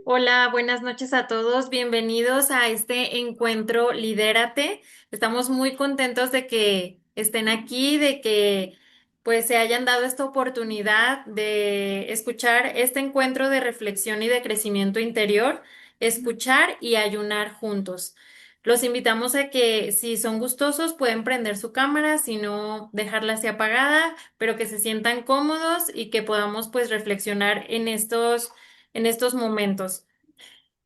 Hola, buenas noches a todos. Bienvenidos a este encuentro Lidérate. Estamos muy contentos de que estén aquí, de que pues se hayan dado esta oportunidad de escuchar este encuentro de reflexión y de crecimiento interior, escuchar y ayunar juntos. Los invitamos a que si son gustosos pueden prender su cámara, si no dejarla así apagada, pero que se sientan cómodos y que podamos pues reflexionar en estos momentos.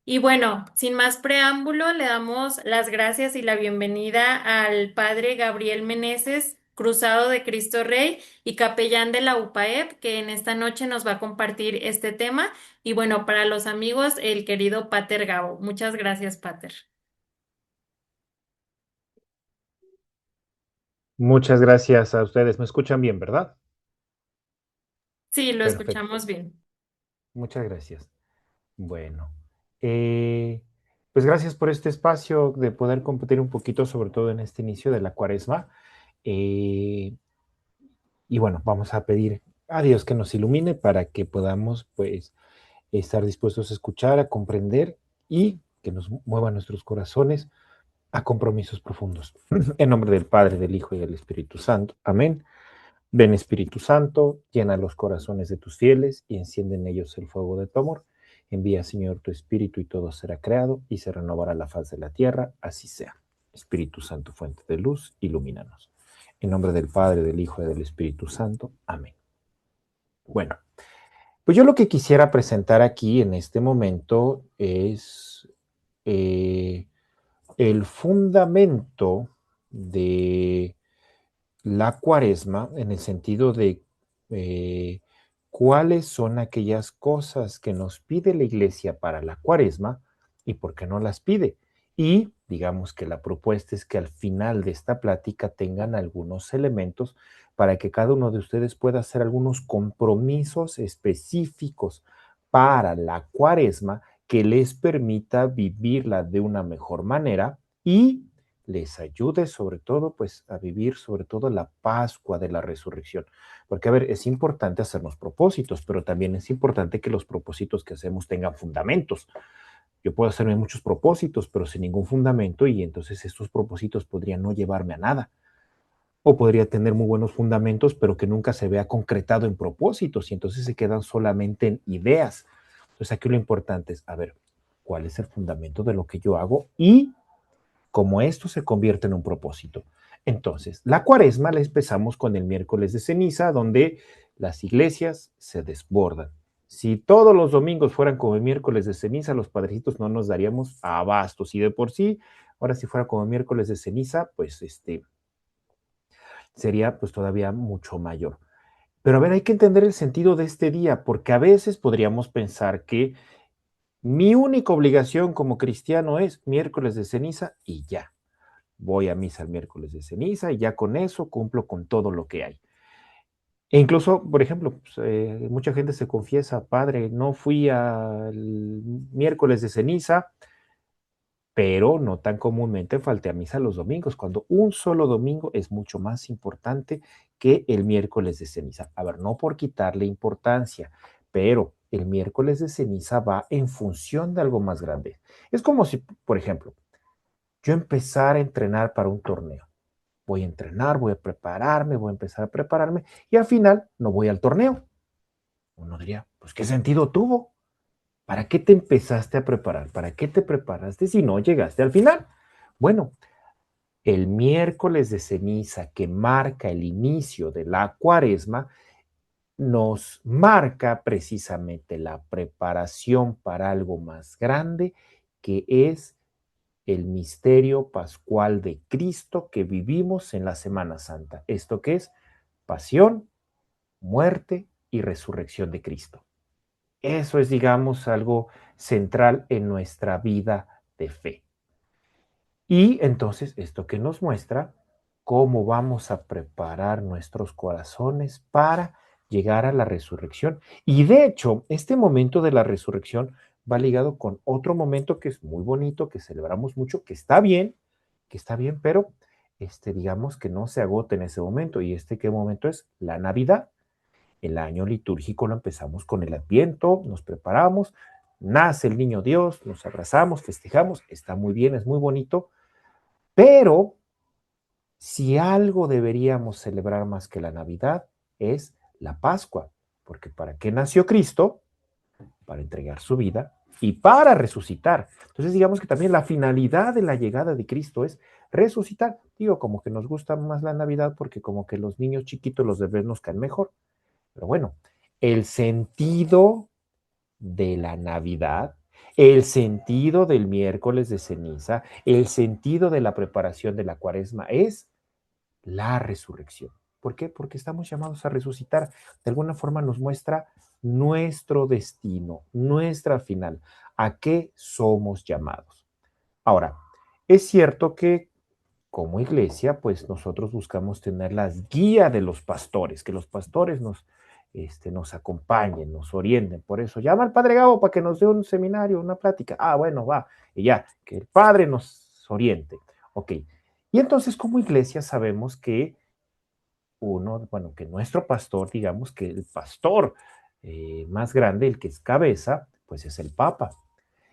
Y bueno, sin más preámbulo, le damos las gracias y la bienvenida al padre Gabriel Meneses, cruzado de Cristo Rey y capellán de la UPAEP, que en esta noche nos va a compartir este tema. Y bueno, para los amigos, el querido Pater Gabo. Muchas gracias, Pater. Muchas gracias a ustedes. ¿Me escuchan bien, verdad? Sí, lo Perfecto. escuchamos bien. Muchas gracias. Bueno, eh, pues gracias por este espacio de poder compartir un poquito, sobre todo en este inicio de la cuaresma. Eh, y bueno, vamos a pedir a Dios que nos ilumine para que podamos, pues, estar dispuestos a escuchar, a comprender y que nos mueva nuestros corazones a compromisos profundos. En nombre del Padre, del Hijo y del Espíritu Santo. Amén. Ven Espíritu Santo, llena los corazones de tus fieles y enciende en ellos el fuego de tu amor. Envía, Señor, tu Espíritu y todo será creado y se renovará la faz de la tierra. Así sea. Espíritu Santo, fuente de luz, ilumínanos. En nombre del Padre, del Hijo y del Espíritu Santo. Amén. Bueno, pues yo lo que quisiera presentar aquí en este momento es eh, el fundamento de la cuaresma en el sentido de eh, cuáles son aquellas cosas que nos pide la iglesia para la cuaresma y por qué no las pide. Y digamos que la propuesta es que al final de esta plática tengan algunos elementos para que cada uno de ustedes pueda hacer algunos compromisos específicos para la cuaresma que les permita vivirla de una mejor manera y les ayude sobre todo, pues, a vivir sobre todo la Pascua de la Resurrección. Porque, a ver, es importante hacernos propósitos, pero también es importante que los propósitos que hacemos tengan fundamentos. Yo puedo hacerme muchos propósitos, pero sin ningún fundamento, y entonces estos propósitos podrían no llevarme a nada. O podría tener muy buenos fundamentos, pero que nunca se vea concretado en propósitos, y entonces se quedan solamente en ideas. Entonces aquí lo importante es, a ver, ¿cuál es el fundamento de lo que yo hago? Y como esto se convierte en un propósito. Entonces, la cuaresma la empezamos con el miércoles de ceniza, donde las iglesias se desbordan. Si todos los domingos fueran como el miércoles de ceniza, los padrecitos no nos daríamos abastos. Y de por sí, ahora si fuera como el miércoles de ceniza, pues sería pues todavía mucho mayor. Pero a ver, hay que entender el sentido de este día, porque a veces podríamos pensar que mi única obligación como cristiano es miércoles de ceniza y ya. Voy a misa el miércoles de ceniza y ya con eso cumplo con todo lo que hay. E incluso, por ejemplo, pues, mucha gente se confiesa, padre, no fui al miércoles de ceniza, pero no tan comúnmente falté a misa los domingos, cuando un solo domingo es mucho más importante que el miércoles de ceniza. A ver, no por quitarle importancia, pero el miércoles de ceniza va en función de algo más grande. Es como si, por ejemplo, yo empezara a entrenar para un torneo. Voy a entrenar, voy a prepararme, voy a empezar a prepararme y al final no voy al torneo. Uno diría, pues ¿qué sentido tuvo? ¿Para qué te empezaste a preparar? ¿Para qué te preparaste si no llegaste al final? Bueno, el miércoles de ceniza que marca el inicio de la cuaresma nos marca precisamente la preparación para algo más grande que es el misterio pascual de Cristo que vivimos en la Semana Santa. ¿Esto qué es? Pasión, muerte y resurrección de Cristo. Eso es, digamos, algo central en nuestra vida de fe. Y entonces, esto que nos muestra cómo vamos a preparar nuestros corazones para llegar a la resurrección. Y de hecho, este momento de la resurrección va ligado con otro momento que es muy bonito, que celebramos mucho, que está bien, pero digamos que no se agota en ese momento. ¿Y qué momento es? La Navidad. El año litúrgico lo empezamos con el Adviento, nos preparamos, nace el niño Dios, nos abrazamos, festejamos, está muy bien, es muy bonito, pero si algo deberíamos celebrar más que la Navidad es la Pascua, porque ¿para qué nació Cristo? Para entregar su vida y para resucitar. Entonces, digamos que también la finalidad de la llegada de Cristo es resucitar. Digo, como que nos gusta más la Navidad porque como que los niños chiquitos, los bebés nos caen mejor. Pero bueno, el sentido de la Navidad, el sentido del miércoles de ceniza, el sentido de la preparación de la cuaresma es la resurrección. ¿Por qué? Porque estamos llamados a resucitar. De alguna forma nos muestra nuestro destino, nuestra final, a qué somos llamados. Ahora, es cierto que como iglesia, pues nosotros buscamos tener las guías de los pastores, que los pastores nos acompañen, nos orienten. Por eso llama al Padre Gabo para que nos dé un seminario, una plática. Ah, bueno, va. Y ya, que el Padre nos oriente. Ok. Y entonces como iglesia sabemos que bueno, que nuestro pastor, digamos que el pastor más grande, el que es cabeza, pues es el Papa.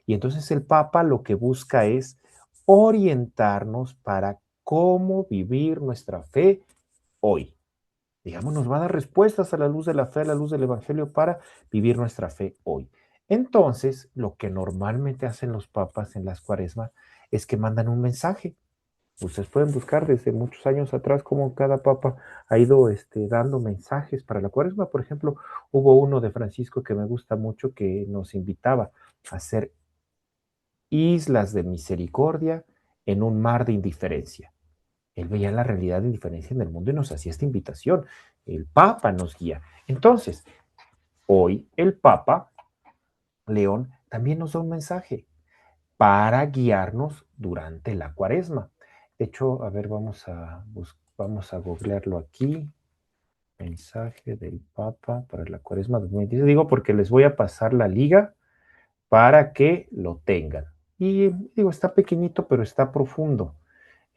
Y entonces el Papa lo que busca es orientarnos para cómo vivir nuestra fe hoy. Digamos, nos va a dar respuestas a la luz de la fe, a la luz del Evangelio para vivir nuestra fe hoy. Entonces, lo que normalmente hacen los papas en las cuaresmas es que mandan un mensaje. Ustedes pueden buscar desde muchos años atrás cómo cada papa ha ido dando mensajes para la cuaresma. Por ejemplo, hubo uno de Francisco que me gusta mucho que nos invitaba a hacer islas de misericordia en un mar de indiferencia. Él veía la realidad de indiferencia en el mundo y nos hacía esta invitación. El Papa nos guía. Entonces, hoy el Papa León también nos da un mensaje para guiarnos durante la cuaresma. De hecho, a ver, vamos a googlearlo aquí. Mensaje del Papa para la cuaresma 2010. Digo porque les voy a pasar la liga para que lo tengan. Y digo, está pequeñito, pero está profundo.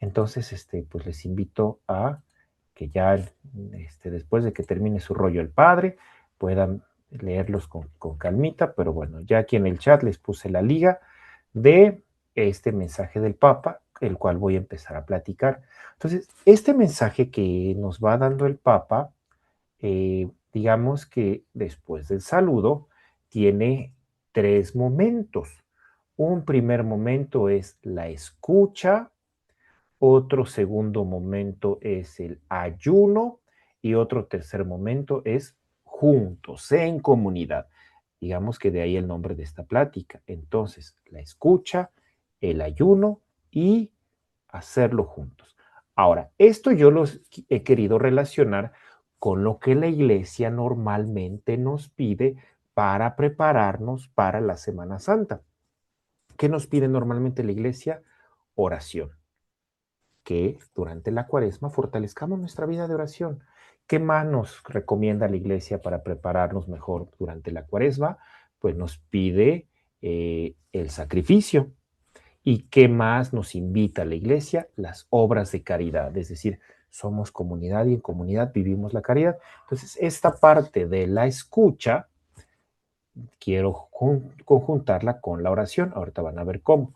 Entonces, pues les invito a que ya después de que termine su rollo el padre, puedan leerlos con calmita, pero bueno, ya aquí en el chat les puse la liga de este mensaje del Papa, el cual voy a empezar a platicar. Entonces, este mensaje que nos va dando el Papa, digamos que después del saludo, tiene tres momentos. Un primer momento es la escucha, otro segundo momento es el ayuno y otro tercer momento es juntos, en comunidad. Digamos que de ahí el nombre de esta plática. Entonces, la escucha, el ayuno y hacerlo juntos. Ahora, esto yo los he querido relacionar con lo que la iglesia normalmente nos pide para prepararnos para la Semana Santa. ¿Qué nos pide normalmente la iglesia? Oración. Que durante la cuaresma fortalezcamos nuestra vida de oración. ¿Qué más nos recomienda la iglesia para prepararnos mejor durante la cuaresma? Pues nos pide el sacrificio. ¿Y qué más nos invita la iglesia? Las obras de caridad, es decir, somos comunidad y en comunidad vivimos la caridad. Entonces, esta parte de la escucha, quiero conjuntarla con la oración. Ahorita van a ver cómo.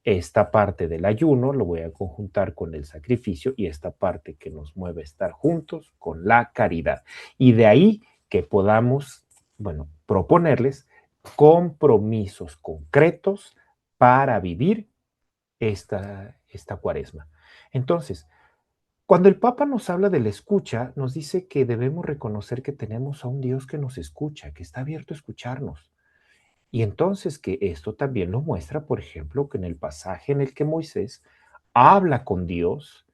Esta parte del ayuno lo voy a conjuntar con el sacrificio y esta parte que nos mueve a estar juntos con la caridad. Y de ahí que podamos, bueno, proponerles compromisos concretos para vivir esta cuaresma. Entonces, cuando el Papa nos habla de la escucha, nos dice que debemos reconocer que tenemos a un Dios que nos escucha, que está abierto a escucharnos. Y entonces que esto también lo muestra, por ejemplo, que en el pasaje en el que Moisés habla con Dios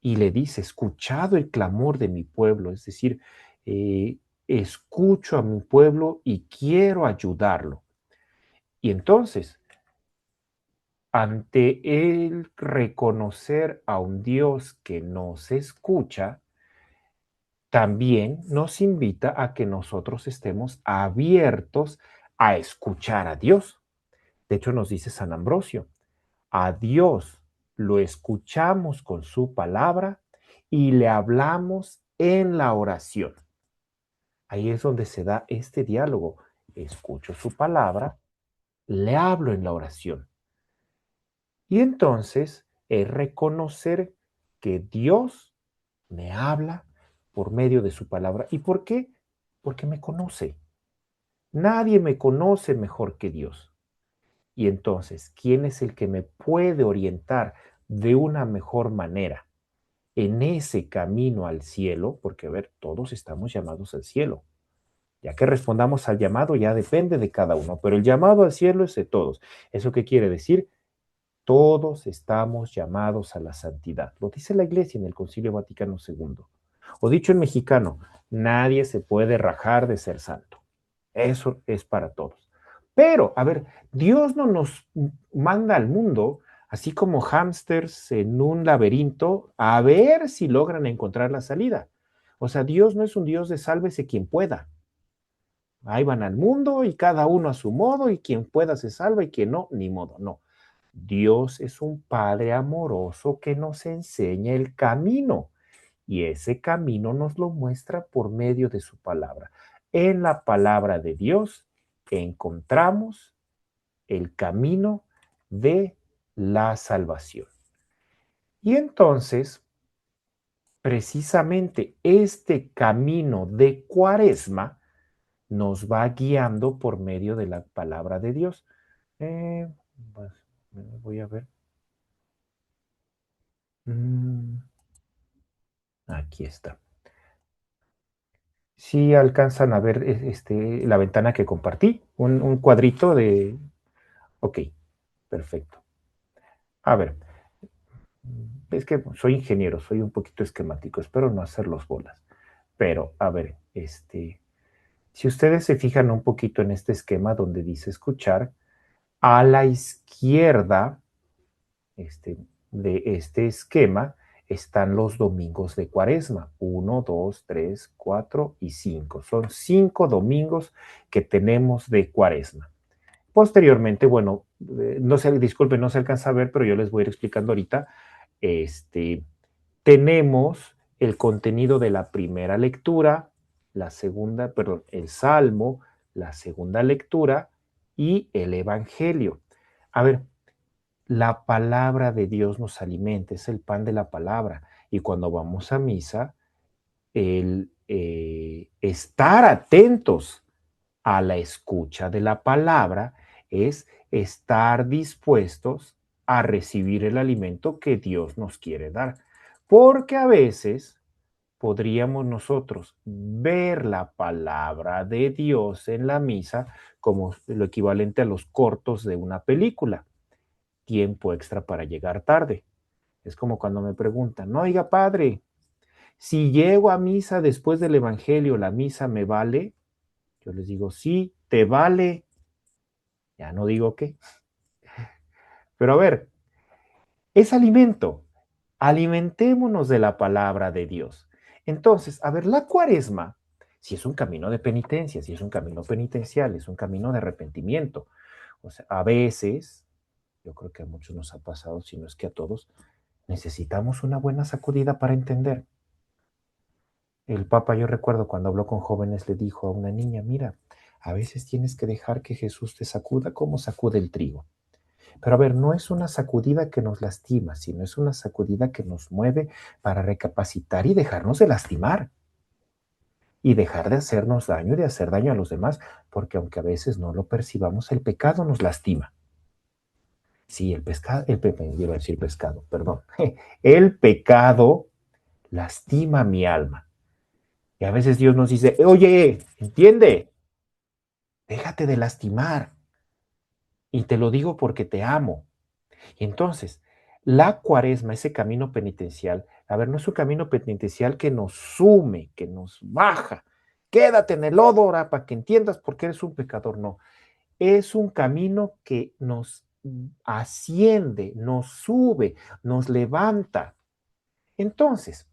y le dice, escuchado el clamor de mi pueblo, es decir, escucho a mi pueblo y quiero ayudarlo. Y entonces, ante el reconocer a un Dios que nos escucha, también nos invita a que nosotros estemos abiertos a escuchar a Dios. De hecho, nos dice San Ambrosio, a Dios lo escuchamos con su palabra y le hablamos en la oración. Ahí es donde se da este diálogo. Escucho su palabra le hablo en la oración. Y entonces es reconocer que Dios me habla por medio de su palabra. ¿Y por qué? Porque me conoce. Nadie me conoce mejor que Dios. Y entonces, ¿quién es el que me puede orientar de una mejor manera en ese camino al cielo? Porque, a ver, todos estamos llamados al cielo. Ya que respondamos al llamado, ya depende de cada uno, pero el llamado al cielo es de todos. ¿Eso qué quiere decir? Todos estamos llamados a la santidad. Lo dice la Iglesia en el Concilio Vaticano II. O dicho en mexicano, nadie se puede rajar de ser santo. Eso es para todos. Pero, a ver, Dios no nos manda al mundo así como hámsters en un laberinto a ver si logran encontrar la salida. O sea, Dios no es un Dios de sálvese quien pueda. Ahí van al mundo y cada uno a su modo y quien pueda se salva y quien no, ni modo, no. Dios es un Padre amoroso que nos enseña el camino y ese camino nos lo muestra por medio de su palabra. En la palabra de Dios encontramos el camino de la salvación. Y entonces, precisamente este camino de Cuaresma nos va guiando por medio de la palabra de Dios. Pues, voy a ver. Mm, aquí está. Sí alcanzan a ver la ventana que compartí, un cuadrito de... Ok, perfecto. A ver, es que soy ingeniero, soy un poquito esquemático, espero no hacer los bolas. Pero, a ver, si ustedes se fijan un poquito en este esquema donde dice escuchar, a la izquierda este, de este esquema están los domingos de Cuaresma. 1, 2, 3, 4 y 5. Son 5 domingos que tenemos de Cuaresma. Posteriormente, bueno, no se, disculpen, no se alcanza a ver, pero yo les voy a ir explicando ahorita. Este, tenemos el contenido de la primera lectura, la segunda, perdón, el Salmo, la segunda lectura y el Evangelio. A ver, la palabra de Dios nos alimenta, es el pan de la palabra. Y cuando vamos a misa, el estar atentos a la escucha de la palabra es estar dispuestos a recibir el alimento que Dios nos quiere dar. Porque a veces podríamos nosotros ver la palabra de Dios en la misa como lo equivalente a los cortos de una película, tiempo extra para llegar tarde. Es como cuando me preguntan, no, oiga, padre, si llego a misa después del Evangelio, ¿la misa me vale? Yo les digo, sí, te vale. Ya no digo qué. Pero a ver, es alimento. Alimentémonos de la palabra de Dios. Entonces, a ver, la cuaresma, si es un camino de penitencia, si es un camino penitencial, es un camino de arrepentimiento. O sea, a veces, yo creo que a muchos nos ha pasado, si no es que a todos, necesitamos una buena sacudida para entender. El Papa, yo recuerdo cuando habló con jóvenes, le dijo a una niña, mira, a veces tienes que dejar que Jesús te sacuda como sacude el trigo. Pero a ver, no es una sacudida que nos lastima, sino es una sacudida que nos mueve para recapacitar y dejarnos de lastimar y dejar de hacernos daño y de hacer daño a los demás, porque aunque a veces no lo percibamos, el pecado nos lastima. Sí, el pescado, iba a decir pescado, perdón. El pecado lastima mi alma. Y a veces Dios nos dice, oye, entiende, déjate de lastimar. Y te lo digo porque te amo. Y entonces, la cuaresma, ese camino penitencial, a ver, no es un camino penitencial que nos sume, que nos baja. Quédate en el lodo ahora para que entiendas por qué eres un pecador. No, es un camino que nos asciende, nos sube, nos levanta. Entonces,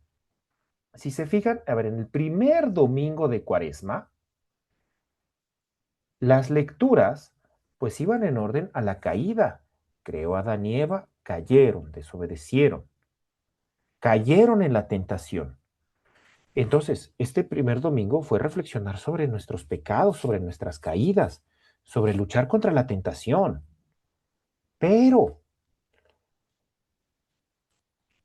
si se fijan, a ver, en el primer domingo de cuaresma, las lecturas pues iban en orden a la caída. Creó Adán y Eva, cayeron, desobedecieron, cayeron en la tentación. Entonces, este primer domingo fue reflexionar sobre nuestros pecados, sobre nuestras caídas, sobre luchar contra la tentación. Pero,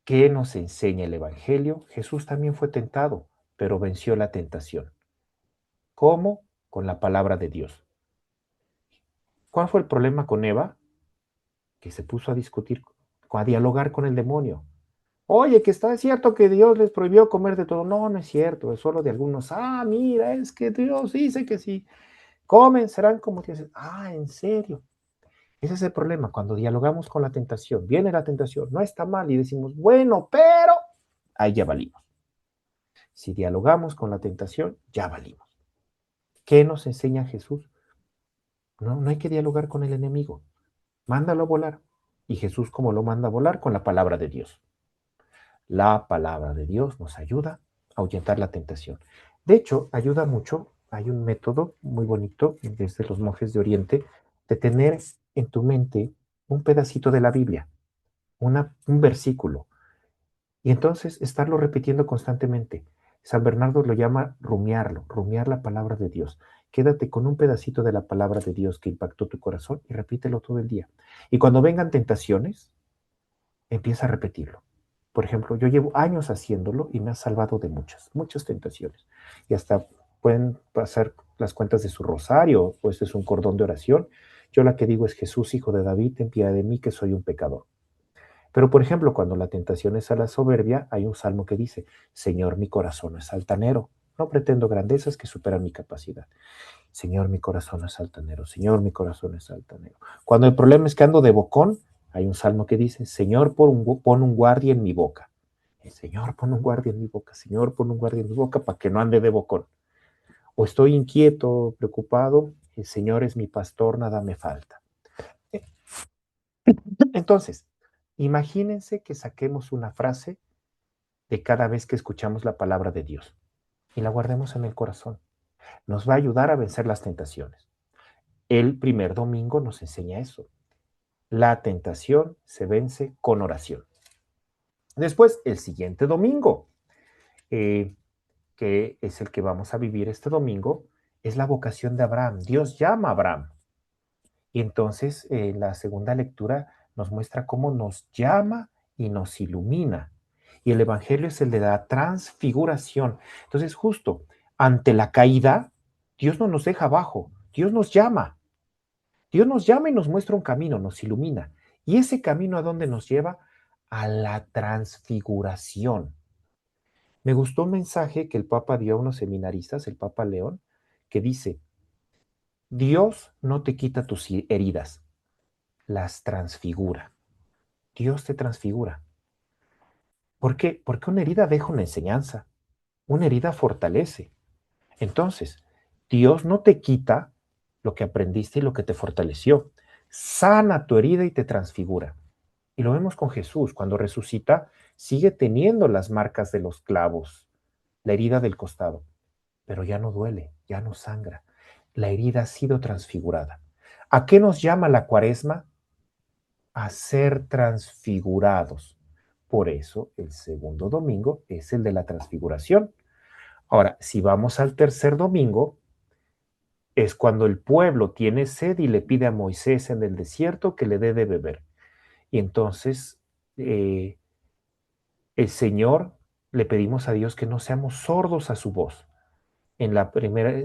¿qué nos enseña el Evangelio? Jesús también fue tentado, pero venció la tentación. ¿Cómo? Con la palabra de Dios. ¿Cuál fue el problema con Eva? Que se puso a discutir, a dialogar con el demonio. Oye, que está cierto que Dios les prohibió comer de todo. No, no es cierto, es solo de algunos. Ah, mira, es que Dios dice que si comen serán como Dios. Ah, ¿en serio? Ese es el problema. Cuando dialogamos con la tentación, viene la tentación, no está mal y decimos, bueno, pero ahí ya valimos. Si dialogamos con la tentación, ya valimos. ¿Qué nos enseña Jesús? No, no hay que dialogar con el enemigo. Mándalo a volar. Y Jesús, ¿cómo lo manda a volar? Con la palabra de Dios. La palabra de Dios nos ayuda a ahuyentar la tentación. De hecho, ayuda mucho. Hay un método muy bonito desde los monjes de Oriente de tener en tu mente un pedacito de la Biblia, un versículo, y entonces estarlo repitiendo constantemente. San Bernardo lo llama rumiarlo, rumiar la palabra de Dios. Quédate con un pedacito de la palabra de Dios que impactó tu corazón y repítelo todo el día. Y cuando vengan tentaciones, empieza a repetirlo. Por ejemplo, yo llevo años haciéndolo y me ha salvado de muchas, muchas tentaciones. Y hasta pueden pasar las cuentas de su rosario, o este es un cordón de oración. Yo la que digo es: Jesús, hijo de David, ten piedad de mí, que soy un pecador. Pero, por ejemplo, cuando la tentación es a la soberbia, hay un salmo que dice: Señor, mi corazón es altanero. No pretendo grandezas que superan mi capacidad. Señor, mi corazón es altanero. Señor, mi corazón es altanero. Cuando el problema es que ando de bocón, hay un salmo que dice: Señor, pon un guardia en mi boca. Señor, pon un guardia en mi boca. Señor, pon un guardia en mi boca para que no ande de bocón. O estoy inquieto, preocupado, el Señor es mi pastor, nada me falta. Entonces, imagínense que saquemos una frase de cada vez que escuchamos la palabra de Dios y la guardemos en el corazón. Nos va a ayudar a vencer las tentaciones. El primer domingo nos enseña eso. La tentación se vence con oración. Después, el siguiente domingo, eh, que es el que vamos a vivir este domingo, es la vocación de Abraham. Dios llama a Abraham. Y entonces, la segunda lectura nos muestra cómo nos llama y nos ilumina. Y el Evangelio es el de la transfiguración. Entonces, justo ante la caída, Dios no nos deja abajo, Dios nos llama. Dios nos llama y nos muestra un camino, nos ilumina. ¿Y ese camino a dónde nos lleva? A la transfiguración. Me gustó un mensaje que el Papa dio a unos seminaristas, el Papa León, que dice: Dios no te quita tus heridas, las transfigura. Dios te transfigura. ¿Por qué? Porque una herida deja una enseñanza, una herida fortalece. Entonces, Dios no te quita lo que aprendiste y lo que te fortaleció. Sana tu herida y te transfigura. Y lo vemos con Jesús. Cuando resucita, sigue teniendo las marcas de los clavos, la herida del costado, pero ya no duele, ya no sangra. La herida ha sido transfigurada. ¿A qué nos llama la Cuaresma? A ser transfigurados. Por eso el segundo domingo es el de la transfiguración. Ahora, si vamos al tercer domingo, es cuando el pueblo tiene sed y le pide a Moisés en el desierto que le dé de beber. Y entonces el Señor, le pedimos a Dios que no seamos sordos a su voz. En la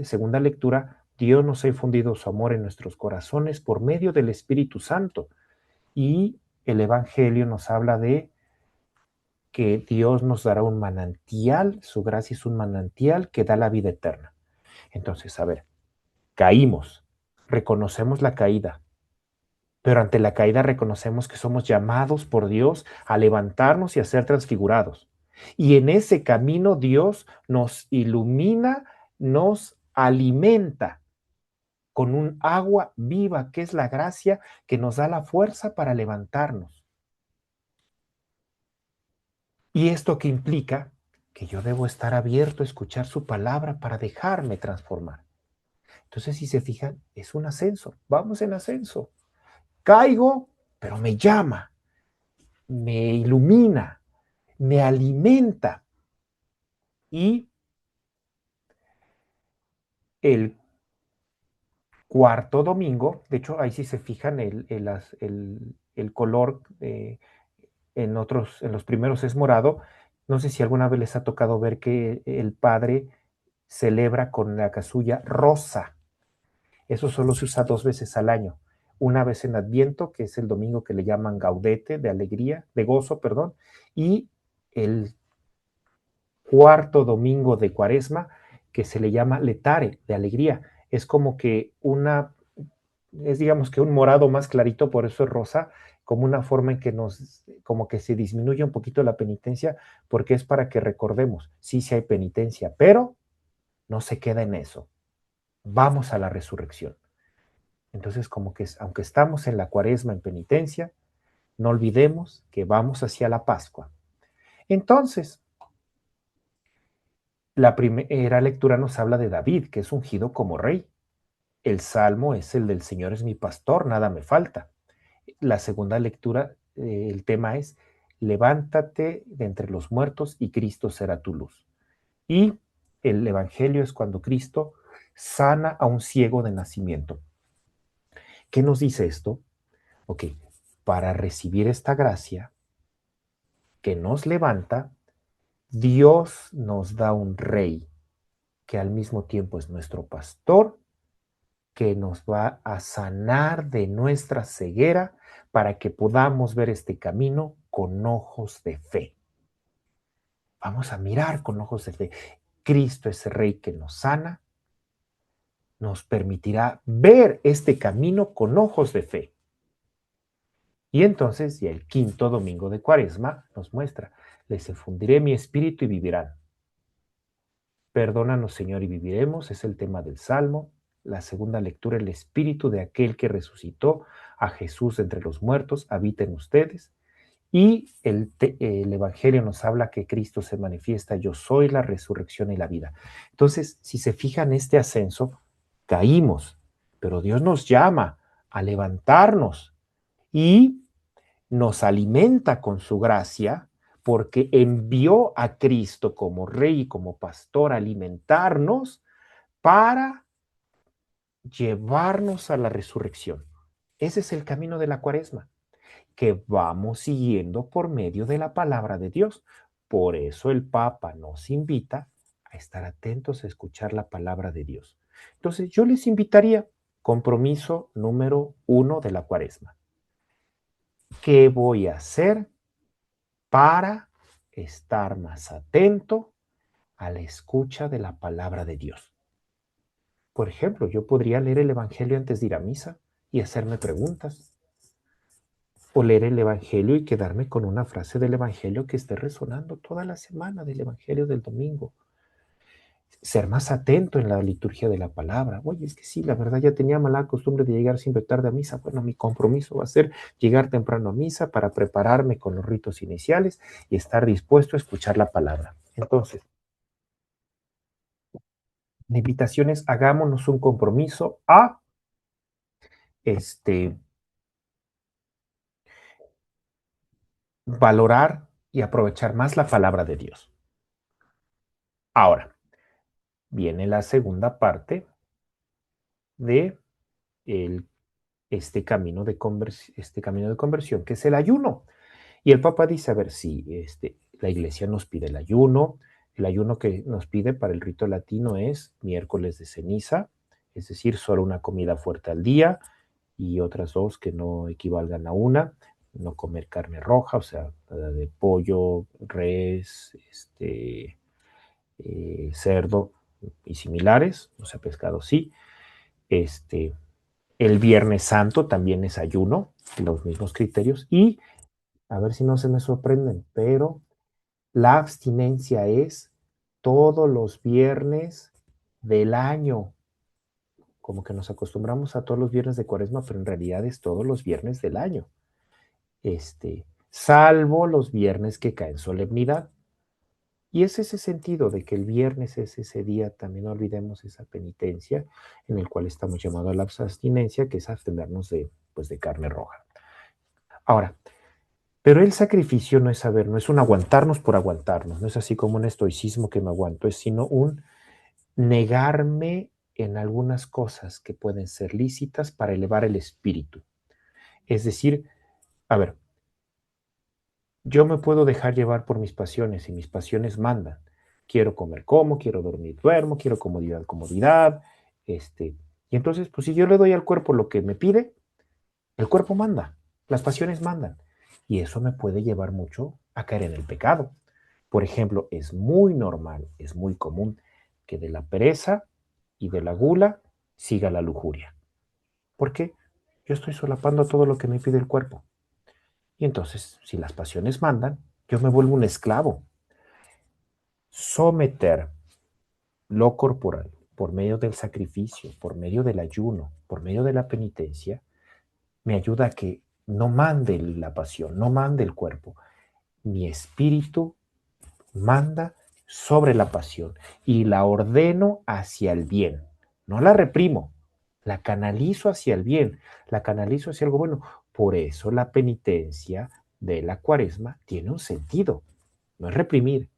segunda lectura, Dios nos ha infundido su amor en nuestros corazones por medio del Espíritu Santo. Y el Evangelio nos habla de que Dios nos dará un manantial, su gracia es un manantial que da la vida eterna. Entonces, a ver, caímos, reconocemos la caída, pero ante la caída reconocemos que somos llamados por Dios a levantarnos y a ser transfigurados. Y en ese camino Dios nos ilumina, nos alimenta con un agua viva que es la gracia que nos da la fuerza para levantarnos. ¿Y esto qué implica? Que yo debo estar abierto a escuchar su palabra para dejarme transformar. Entonces, si se fijan, es un ascenso. Vamos en ascenso. Caigo, pero me llama, me ilumina, me alimenta. Y el cuarto domingo, de hecho, ahí sí se fijan el color en los primeros es morado. No sé si alguna vez les ha tocado ver que el padre celebra con la casulla rosa. Eso solo se usa 2 veces al año. Una vez en Adviento, que es el domingo que le llaman gaudete, de alegría, de gozo, perdón, y el cuarto domingo de Cuaresma, que se le llama letare, de alegría. Es como que es digamos que un morado más clarito, por eso es rosa, como una forma en que como que se disminuye un poquito la penitencia, porque es para que recordemos, sí hay penitencia, pero no se queda en eso. Vamos a la resurrección. Entonces, como que aunque estamos en la Cuaresma en penitencia, no olvidemos que vamos hacia la Pascua. Entonces, la primera lectura nos habla de David, que es ungido como rey. El salmo es el del Señor es mi pastor, nada me falta. La segunda lectura, el tema es, levántate de entre los muertos y Cristo será tu luz. Y el Evangelio es cuando Cristo sana a un ciego de nacimiento. ¿Qué nos dice esto? Ok, para recibir esta gracia que nos levanta, Dios nos da un rey que al mismo tiempo es nuestro pastor, que nos va a sanar de nuestra ceguera para que podamos ver este camino con ojos de fe. Vamos a mirar con ojos de fe. Cristo, ese rey que nos sana, nos permitirá ver este camino con ojos de fe. Y entonces, ya el quinto domingo de Cuaresma nos muestra, les infundiré mi espíritu y vivirán. Perdónanos, Señor, y viviremos, es el tema del Salmo. La segunda lectura, el espíritu de aquel que resucitó a Jesús entre los muertos, habita en ustedes. Y el Evangelio nos habla que Cristo se manifiesta, yo soy la resurrección y la vida. Entonces, si se fijan este ascenso, caímos, pero Dios nos llama a levantarnos y nos alimenta con su gracia porque envió a Cristo como rey y como pastor a alimentarnos para llevarnos a la resurrección. Ese es el camino de la Cuaresma, que vamos siguiendo por medio de la palabra de Dios. Por eso el Papa nos invita a estar atentos a escuchar la palabra de Dios. Entonces yo les invitaría, compromiso número 1 de la Cuaresma. ¿Qué voy a hacer para estar más atento a la escucha de la palabra de Dios? Por ejemplo, yo podría leer el Evangelio antes de ir a misa y hacerme preguntas, o leer el Evangelio y quedarme con una frase del Evangelio que esté resonando toda la semana del Evangelio del domingo. Ser más atento en la liturgia de la palabra. Oye, es que sí, la verdad ya tenía mala costumbre de llegar siempre tarde a misa. Bueno, mi compromiso va a ser llegar temprano a misa para prepararme con los ritos iniciales y estar dispuesto a escuchar la palabra. Entonces, la invitación es hagámonos un compromiso a este, valorar y aprovechar más la palabra de Dios. Ahora, viene la segunda parte de el, este camino de conversión, que es el ayuno. Y el Papa dice, a ver, si la Iglesia nos pide el ayuno que nos pide para el rito latino es miércoles de ceniza, es decir, solo una comida fuerte al día y otras dos que no equivalgan a una, no comer carne roja, o sea, de pollo, res, cerdo y similares, o sea, pescado sí. Este, el Viernes Santo también es ayuno, los mismos criterios, y a ver si no se me sorprenden, pero la abstinencia es todos los viernes del año. Como que nos acostumbramos a todos los viernes de Cuaresma, pero en realidad es todos los viernes del año. Salvo los viernes que caen solemnidad. Y es ese sentido de que el viernes es ese día, también no olvidemos esa penitencia en el cual estamos llamados a la abstinencia, que es abstenernos de carne roja. Ahora, pero el sacrificio no es saber, no es un aguantarnos por aguantarnos, no es así como un estoicismo que me aguanto, es sino un negarme en algunas cosas que pueden ser lícitas para elevar el espíritu. Es decir, a ver, yo me puedo dejar llevar por mis pasiones y mis pasiones mandan. Quiero comer, como, quiero dormir, duermo, quiero comodidad, comodidad. Y entonces, pues si yo le doy al cuerpo lo que me pide, el cuerpo manda, las pasiones mandan. Y eso me puede llevar mucho a caer en el pecado. Por ejemplo, es muy normal, es muy común que de la pereza y de la gula siga la lujuria. ¿Por qué? Yo estoy solapando todo lo que me pide el cuerpo. Y entonces, si las pasiones mandan, yo me vuelvo un esclavo. Someter lo corporal por medio del sacrificio, por medio del ayuno, por medio de la penitencia, me ayuda a que no mande la pasión, no mande el cuerpo. Mi espíritu manda sobre la pasión y la ordeno hacia el bien. No la reprimo, la canalizo hacia el bien, la canalizo hacia algo bueno. Por eso la penitencia de la cuaresma tiene un sentido. No es reprimir,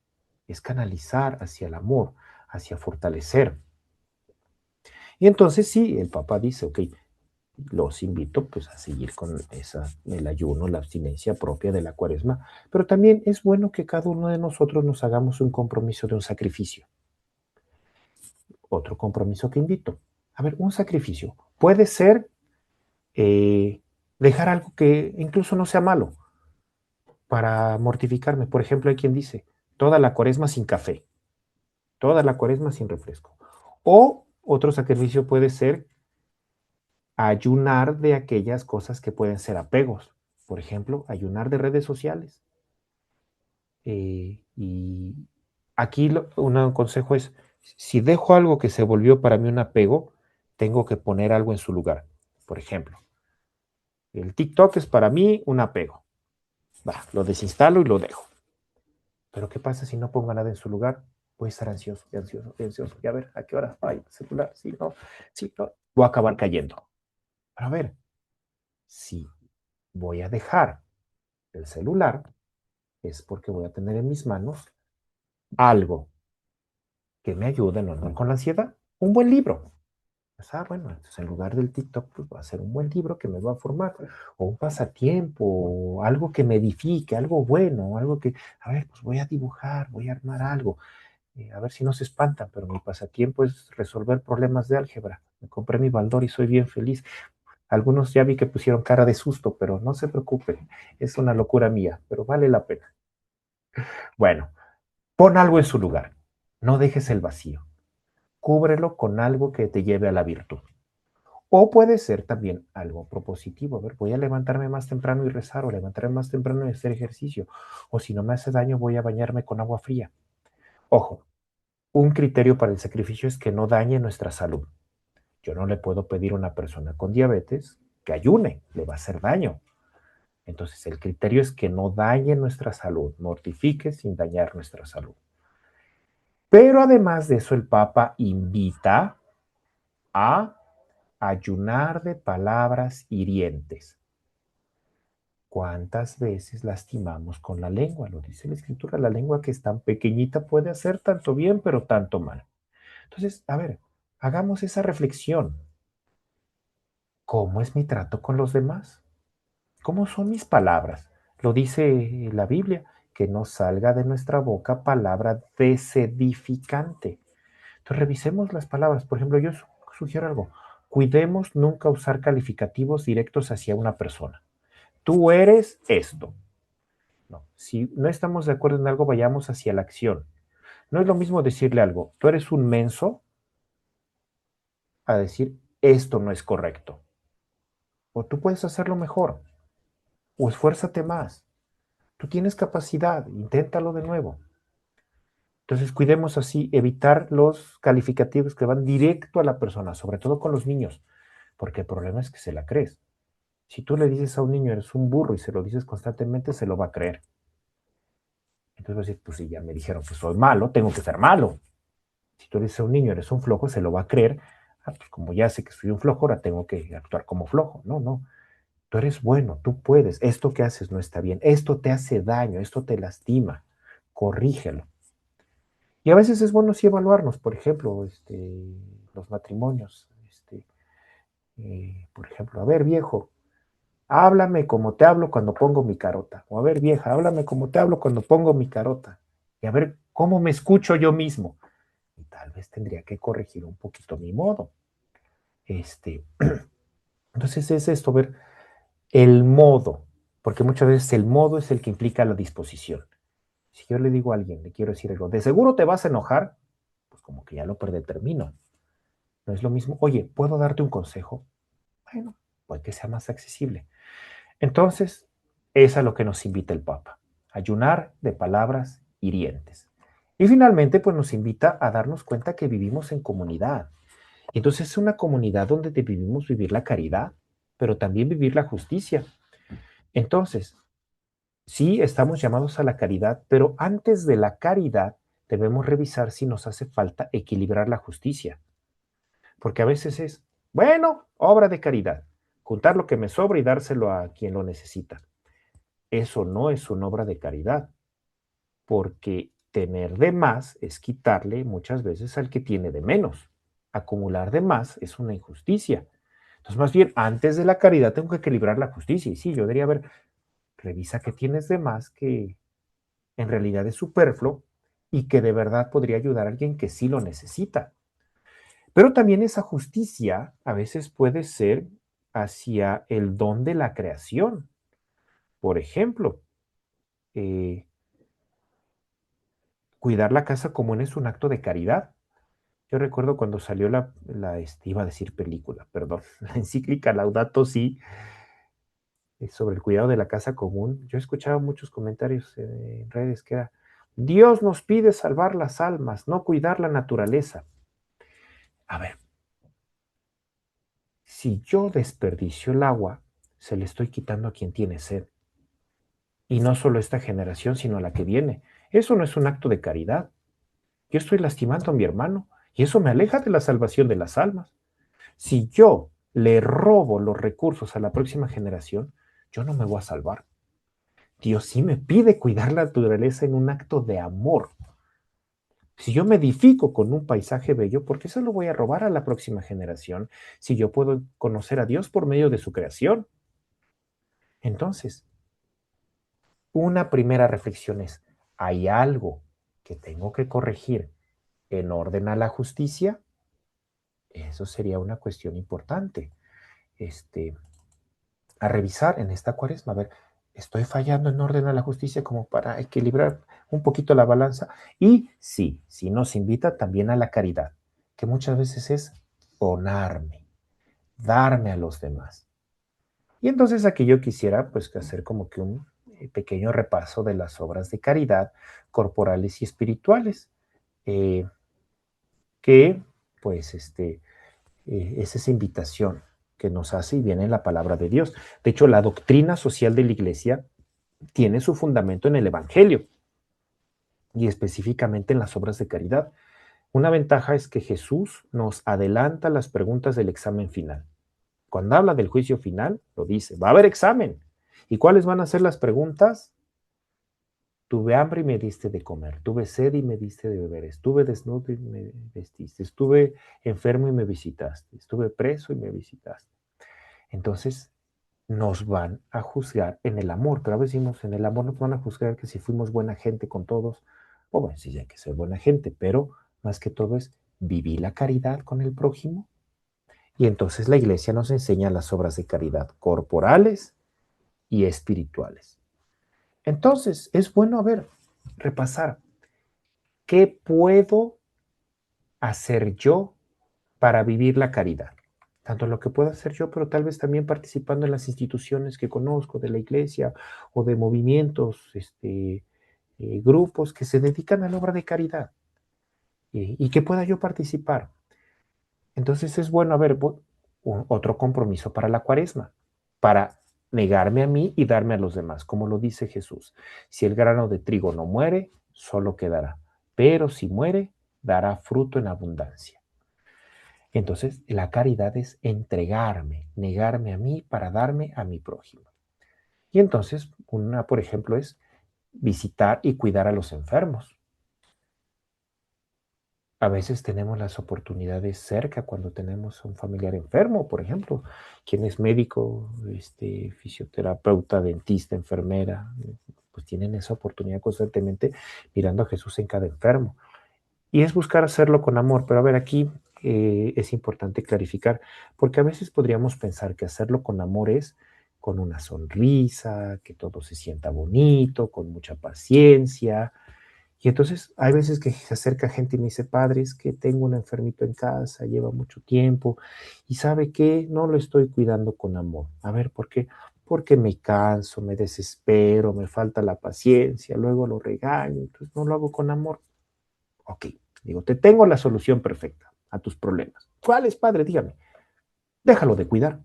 es canalizar hacia el amor, hacia fortalecer. Y entonces sí, el Papa dice, ok, los invito pues a seguir con el ayuno, la abstinencia propia de la cuaresma, pero también es bueno que cada uno de nosotros nos hagamos un compromiso de un sacrificio. Otro compromiso que invito. A ver, un sacrificio puede ser dejar algo que incluso no sea malo para mortificarme. Por ejemplo, hay quien dice, toda la cuaresma sin café, toda la cuaresma sin refresco. O otro sacrificio puede ser ayunar de aquellas cosas que pueden ser apegos. Por ejemplo, ayunar de redes sociales. Y aquí un consejo es, si dejo algo que se volvió para mí un apego, tengo que poner algo en su lugar. Por ejemplo, el TikTok es para mí un apego. Va, lo desinstalo y lo dejo. Pero ¿qué pasa si no pongo nada en su lugar? Voy a estar ansioso, y ansioso, y ansioso. Y a ver, ¿a qué hora? Ay, el celular, sí, no, sí, no. Voy a acabar cayendo. Pero a ver, si voy a dejar el celular, es porque voy a tener en mis manos algo que me ayude a no andar con la ansiedad. Un buen libro. Pues, bueno, entonces en lugar del TikTok, pues va a ser un buen libro que me va a formar, o un pasatiempo, o algo que me edifique, algo bueno, algo que, a ver, pues voy a dibujar, voy a armar algo, a ver si no se espantan, pero mi pasatiempo es resolver problemas de álgebra. Me compré mi baldor y soy bien feliz. Algunos ya vi que pusieron cara de susto, pero no se preocupen, es una locura mía, pero vale la pena. Bueno, pon algo en su lugar, no dejes el vacío, cúbrelo con algo que te lleve a la virtud. O puede ser también algo propositivo. A ver, voy a levantarme más temprano y rezar, o levantarme más temprano y hacer ejercicio. O si no me hace daño, voy a bañarme con agua fría. Ojo, un criterio para el sacrificio es que no dañe nuestra salud. Yo no le puedo pedir a una persona con diabetes que ayune, le va a hacer daño. Entonces, el criterio es que no dañe nuestra salud, mortifique sin dañar nuestra salud. Pero además de eso, el Papa invita a ayunar de palabras hirientes. ¿Cuántas veces lastimamos con la lengua? Lo dice la escritura, la lengua que es tan pequeñita puede hacer tanto bien, pero tanto mal. Entonces, a ver, hagamos esa reflexión. ¿Cómo es mi trato con los demás? ¿Cómo son mis palabras? Lo dice la Biblia, que no salga de nuestra boca palabra desedificante. Entonces, revisemos las palabras. Por ejemplo, yo sugiero algo. Cuidemos nunca usar calificativos directos hacia una persona. Tú eres esto. No, si no estamos de acuerdo en algo, vayamos hacia la acción. No es lo mismo decirle algo, tú eres un menso, a decir, esto no es correcto. O tú puedes hacerlo mejor, o esfuérzate más. Tú tienes capacidad, inténtalo de nuevo. Entonces, cuidemos así, evitar los calificativos que van directo a la persona, sobre todo con los niños, porque el problema es que se la crees. Si tú le dices a un niño, eres un burro, y se lo dices constantemente, se lo va a creer. Entonces va a decir, pues si ya me dijeron que soy malo, tengo que ser malo. Si tú le dices a un niño, eres un flojo, se lo va a creer. Pues como ya sé que soy un flojo, ahora tengo que actuar como flojo. No, no. Tú eres bueno, tú puedes. Esto que haces no está bien. Esto te hace daño, esto te lastima. Corrígelo. Y a veces es bueno sí evaluarnos. Por ejemplo, los matrimonios. Por ejemplo, a ver, viejo, háblame como te hablo cuando pongo mi carota. O a ver, vieja, háblame como te hablo cuando pongo mi carota. Y a ver cómo me escucho yo mismo. Y tal vez tendría que corregir un poquito mi modo. Este, entonces es esto, ver el modo, porque muchas veces el modo es el que implica la disposición. Si yo le digo a alguien, le quiero decir algo, de seguro te vas a enojar, pues como que ya lo predetermino. No es lo mismo, oye, ¿puedo darte un consejo? Bueno, puede que sea más accesible. Entonces, es a lo que nos invita el Papa, ayunar de palabras hirientes. Y finalmente, pues nos invita a darnos cuenta que vivimos en comunidad. Entonces es una comunidad donde debemos vivir la caridad, pero también vivir la justicia. Entonces, sí, estamos llamados a la caridad, pero antes de la caridad debemos revisar si nos hace falta equilibrar la justicia. Porque a veces es, bueno, obra de caridad, juntar lo que me sobra y dárselo a quien lo necesita. Eso no es una obra de caridad, porque tener de más es quitarle muchas veces al que tiene de menos. Acumular de más es una injusticia. Entonces, más bien, antes de la caridad tengo que equilibrar la justicia. Y sí, yo debería ver, revisa qué tienes de más que en realidad es superfluo y que de verdad podría ayudar a alguien que sí lo necesita. Pero también esa justicia a veces puede ser hacia el don de la creación. Por ejemplo, eh, cuidar la casa común es un acto de caridad. Yo recuerdo cuando salió iba a decir película, perdón, la encíclica Laudato Si, sobre el cuidado de la casa común. Yo escuchaba muchos comentarios en redes que era, Dios nos pide salvar las almas, no cuidar la naturaleza. A ver, si yo desperdicio el agua, se le estoy quitando a quien tiene sed. Y no solo esta generación, sino la que viene. Eso no es un acto de caridad. Yo estoy lastimando a mi hermano y eso me aleja de la salvación de las almas. Si yo le robo los recursos a la próxima generación, yo no me voy a salvar. Dios sí me pide cuidar la naturaleza en un acto de amor. Si yo me edifico con un paisaje bello, ¿por qué se lo voy a robar a la próxima generación si yo puedo conocer a Dios por medio de su creación? Entonces, una primera reflexión es, ¿hay algo que tengo que corregir en orden a la justicia? Eso sería una cuestión importante. Este, a revisar en esta cuaresma, a ver, estoy fallando en orden a la justicia como para equilibrar un poquito la balanza. Y sí, sí nos invita también a la caridad, que muchas veces es donarme, darme a los demás. Y entonces aquí yo quisiera pues hacer como que un pequeño repaso de las obras de caridad corporales y espirituales, eh, que pues es esa invitación que nos hace y viene en la palabra de Dios. De hecho, la doctrina social de la iglesia tiene su fundamento en el Evangelio y específicamente en las obras de caridad. Una ventaja es que Jesús nos adelanta las preguntas del examen final. Cuando habla del juicio final, lo dice, va a haber examen. ¿Y cuáles van a ser las preguntas? Tuve hambre y me diste de comer, tuve sed y me diste de beber, estuve desnudo y me vestiste, estuve enfermo y me visitaste, estuve preso y me visitaste. Entonces, nos van a juzgar en el amor, pero a veces decimos, en el amor nos van a juzgar que si fuimos buena gente con todos, o bueno, sí hay que ser buena gente, pero más que todo es vivir la caridad con el prójimo. Y entonces la iglesia nos enseña las obras de caridad corporales y espirituales. Entonces, es bueno, a ver, repasar, ¿qué puedo hacer yo para vivir la caridad? Tanto lo que puedo hacer yo, pero tal vez también participando en las instituciones que conozco de la iglesia o de movimientos, grupos que se dedican a la obra de caridad y que pueda yo participar. Entonces es bueno haber otro compromiso para la cuaresma, para negarme a mí y darme a los demás, como lo dice Jesús. Si el grano de trigo no muere, solo quedará, pero si muere, dará fruto en abundancia. Entonces, la caridad es entregarme, negarme a mí para darme a mi prójimo. Y entonces, una, por ejemplo, es visitar y cuidar a los enfermos. A veces tenemos las oportunidades cerca cuando tenemos un familiar enfermo, por ejemplo, quien es médico, fisioterapeuta, dentista, enfermera, pues tienen esa oportunidad constantemente mirando a Jesús en cada enfermo. Y es buscar hacerlo con amor, pero a ver, aquí es importante clarificar, porque a veces podríamos pensar que hacerlo con amor es con una sonrisa, que todo se sienta bonito, con mucha paciencia, y entonces hay veces que se acerca gente y me dice, padre, es que tengo un enfermito en casa, lleva mucho tiempo y sabe que no lo estoy cuidando con amor. A ver, ¿por qué? Porque me canso, me desespero, me falta la paciencia, luego lo regaño, entonces no lo hago con amor. Ok, digo, te tengo la solución perfecta a tus problemas. ¿Cuál es, padre? Dígame. Déjalo de cuidar.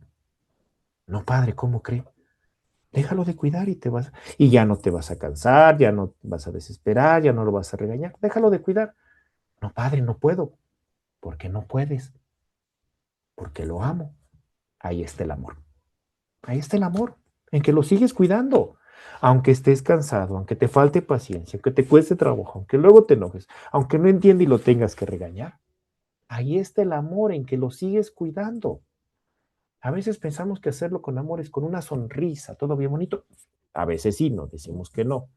No, padre, ¿cómo cree? Déjalo de cuidar y ya no te vas a cansar, ya no vas a desesperar, ya no lo vas a regañar. Déjalo de cuidar. No, padre, no puedo. ¿Por qué no puedes? Porque lo amo. Ahí está el amor. Ahí está el amor, en que lo sigues cuidando. Aunque estés cansado, aunque te falte paciencia, aunque te cueste trabajo, aunque luego te enojes, aunque no entienda y lo tengas que regañar. Ahí está el amor en que lo sigues cuidando. A veces pensamos que hacerlo con amor es con una sonrisa, todo bien bonito. A veces sí, no decimos que no.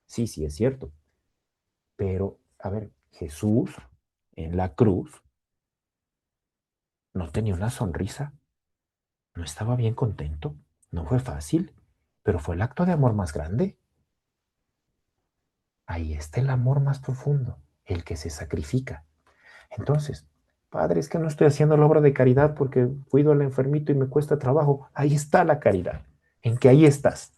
Sí, sí, es cierto. Pero, a ver, Jesús en la cruz no tenía una sonrisa. No estaba bien contento, no fue fácil, pero fue el acto de amor más grande. Ahí está el amor más profundo, el que se sacrifica. Entonces, padre, es que no estoy haciendo la obra de caridad porque cuido al enfermito y me cuesta trabajo. Ahí está la caridad, en que ahí estás.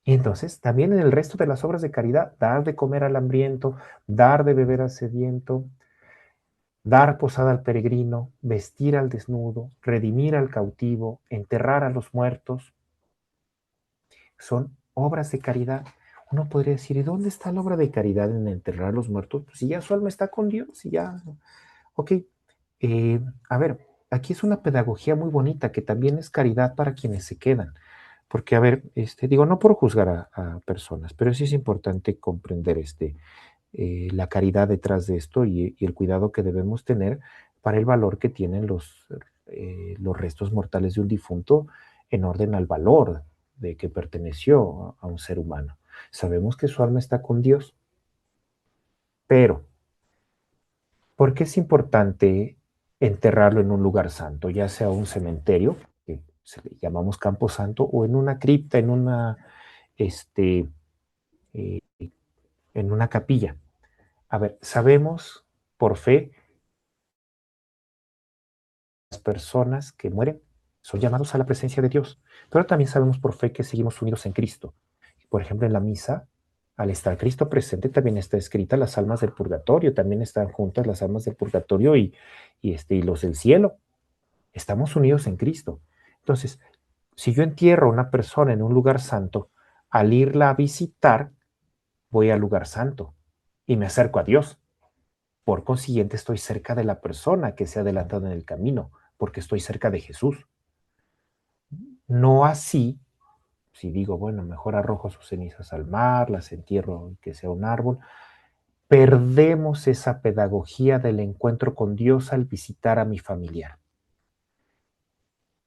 Y entonces, también en el resto de las obras de caridad, dar de comer al hambriento, dar de beber al sediento, dar posada al peregrino, vestir al desnudo, redimir al cautivo, enterrar a los muertos, son obras de caridad. Uno podría decir, ¿y dónde está la obra de caridad en enterrar a los muertos? Pues si ya su alma está con Dios, si ya... Ok, a ver, aquí es una pedagogía muy bonita que también es caridad para quienes se quedan. Porque, a ver, digo, no por juzgar a personas, pero sí es importante comprender la caridad detrás de esto y el cuidado que debemos tener para el valor que tienen los restos mortales de un difunto en orden al valor de que perteneció a un ser humano. Sabemos que su alma está con Dios, pero ¿por qué es importante enterrarlo en un lugar santo, ya sea un cementerio, que se le llamamos campo santo, o en una cripta, este, eh, en una capilla? A ver, sabemos por fe las personas que mueren son llamados a la presencia de Dios, pero también sabemos por fe que seguimos unidos en Cristo. Por ejemplo, en la misa, al estar Cristo presente, también está escrita las almas del purgatorio, también están juntas las almas del purgatorio y los del cielo. Estamos unidos en Cristo. Entonces, si yo entierro a una persona en un lugar santo, al irla a visitar, voy al lugar santo y me acerco a Dios. Por consiguiente, estoy cerca de la persona que se ha adelantado en el camino, porque estoy cerca de Jesús. No así, si digo, bueno, mejor arrojo sus cenizas al mar, las entierro que sea un árbol, perdemos esa pedagogía del encuentro con Dios al visitar a mi familiar.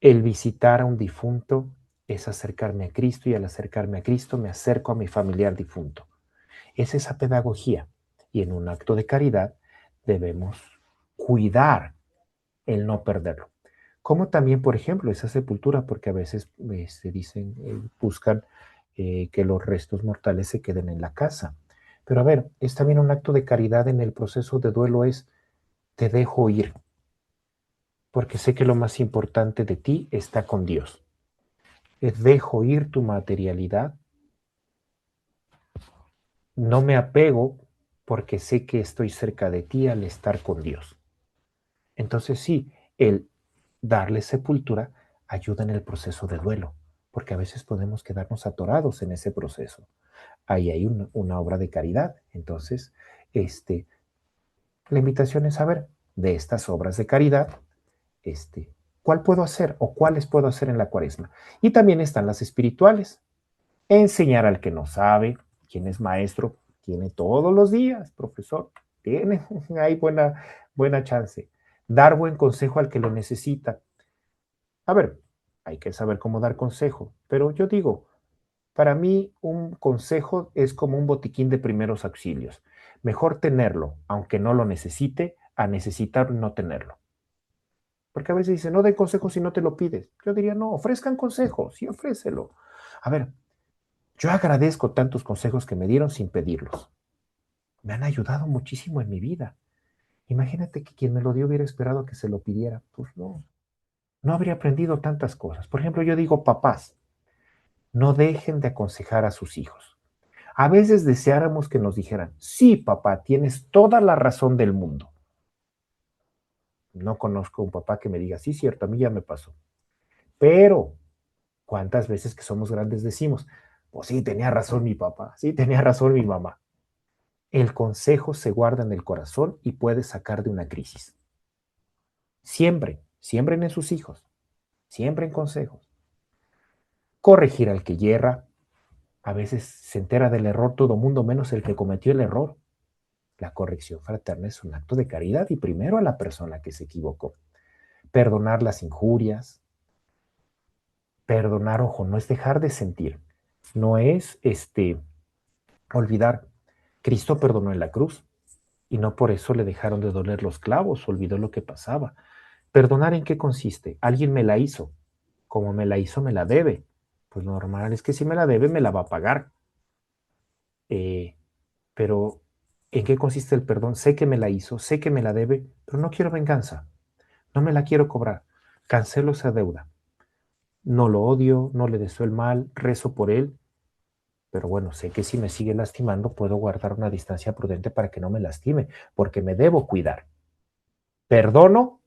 El visitar a un difunto es acercarme a Cristo y al acercarme a Cristo me acerco a mi familiar difunto. Es esa pedagogía y en un acto de caridad debemos cuidar el no perderlo. Como también, por ejemplo, esa sepultura, porque a veces se dicen, buscan que los restos mortales se queden en la casa. Pero a ver, es también un acto de caridad en el proceso de duelo es, te dejo ir, porque sé que lo más importante de ti está con Dios. Dejo ir tu materialidad, no me apego porque sé que estoy cerca de ti al estar con Dios. Entonces sí, el darle sepultura ayuda en el proceso de duelo, porque a veces podemos quedarnos atorados en ese proceso. Ahí hay una obra de caridad. Entonces, la invitación es saber de estas obras de caridad, cuál puedo hacer o cuáles puedo hacer en la cuaresma. Y también están las espirituales. Enseñar al que no sabe, quien es maestro, tiene todos los días, profesor. Tiene, hay buena chance. Dar buen consejo al que lo necesita. A ver, hay que saber cómo dar consejo, pero yo digo, para mí un consejo es como un botiquín de primeros auxilios. Mejor tenerlo, aunque no lo necesite, a necesitar no tenerlo. Porque a veces dicen, no den consejos si no te lo pides. Yo diría, no, ofrezcan consejos, sí, ofrécelo. A ver, yo agradezco tantos consejos que me dieron sin pedirlos. Me han ayudado muchísimo en mi vida. Imagínate que quien me lo dio hubiera esperado que se lo pidiera. Pues no, no habría aprendido tantas cosas. Por ejemplo, yo digo, papás, no dejen de aconsejar a sus hijos. A veces deseáramos que nos dijeran, sí, papá, tienes toda la razón del mundo. No conozco un papá que me diga, sí, cierto, a mí ya me pasó. Pero, ¿cuántas veces que somos grandes decimos, pues sí, tenía razón mi papá, sí, tenía razón mi mamá? El consejo se guarda en el corazón y puede sacar de una crisis. Siembren en sus hijos, siembren consejos. Corregir al que yerra. A veces se entera del error todo mundo menos el que cometió el error. La corrección fraterna es un acto de caridad y primero a la persona que se equivocó. Perdonar las injurias. Perdonar, ojo, no es dejar de sentir. No es olvidar. Cristo perdonó en la cruz y no por eso le dejaron de doler los clavos, olvidó lo que pasaba. ¿Perdonar en qué consiste? Alguien me la hizo. Como me la hizo, me la debe. Pues lo normal es que si me la debe, me la va a pagar. Eh, pero, ¿en qué consiste el perdón? Sé que me la hizo, sé que me la debe, pero no quiero venganza. No me la quiero cobrar. Cancelo esa deuda. No lo odio, no le deseo el mal, rezo por él, pero bueno, sé que si me sigue lastimando, puedo guardar una distancia prudente para que no me lastime, porque me debo cuidar. Perdono,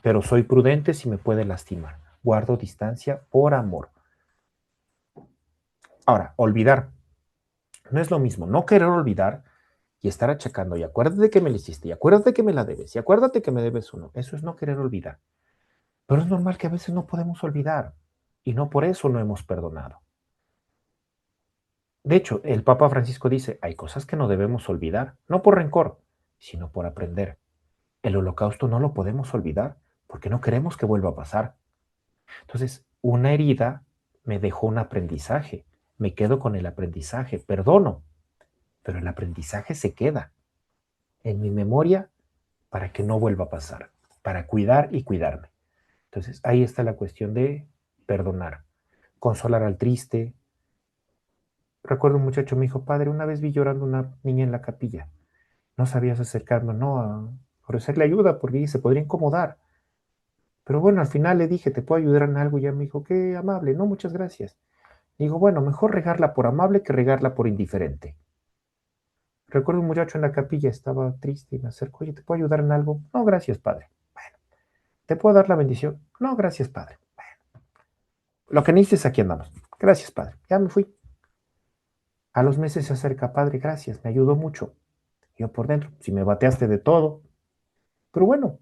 pero soy prudente si me puede lastimar. Guardo distancia por amor. Ahora, olvidar. No es lo mismo no querer olvidar y estar achacando. Y acuérdate que me lo hiciste, y acuérdate que me la debes, y acuérdate que me debes uno. Eso es no querer olvidar. Pero es normal que a veces no podemos olvidar. Y no por eso no hemos perdonado. De hecho, el Papa Francisco dice, hay cosas que no debemos olvidar, no por rencor, sino por aprender. El holocausto no lo podemos olvidar porque no queremos que vuelva a pasar. Entonces, una herida me dejó un aprendizaje. Me quedo con el aprendizaje, perdono, pero el aprendizaje se queda en mi memoria para que no vuelva a pasar, para cuidar y cuidarme. Entonces, ahí está la cuestión de perdonar, consolar al triste. Recuerdo un muchacho me dijo, padre, una vez vi llorando una niña en la capilla. No sabías acercarme, no, a ofrecerle ayuda porque se podría incomodar. Pero bueno, al final le dije, ¿te puedo ayudar en algo? Y ya me dijo, qué amable, no, muchas gracias. Digo, bueno, mejor regarla por amable que regarla por indiferente. Recuerdo un muchacho en la capilla, estaba triste y me acercó, oye, ¿te puedo ayudar en algo? No, gracias, padre. Bueno, ¿te puedo dar la bendición? No, gracias, padre. Lo que necesites, aquí andamos. Gracias, padre. Ya me fui. A los meses se acerca, padre, gracias, me ayudó mucho. Yo por dentro, si me bateaste de todo. Pero bueno,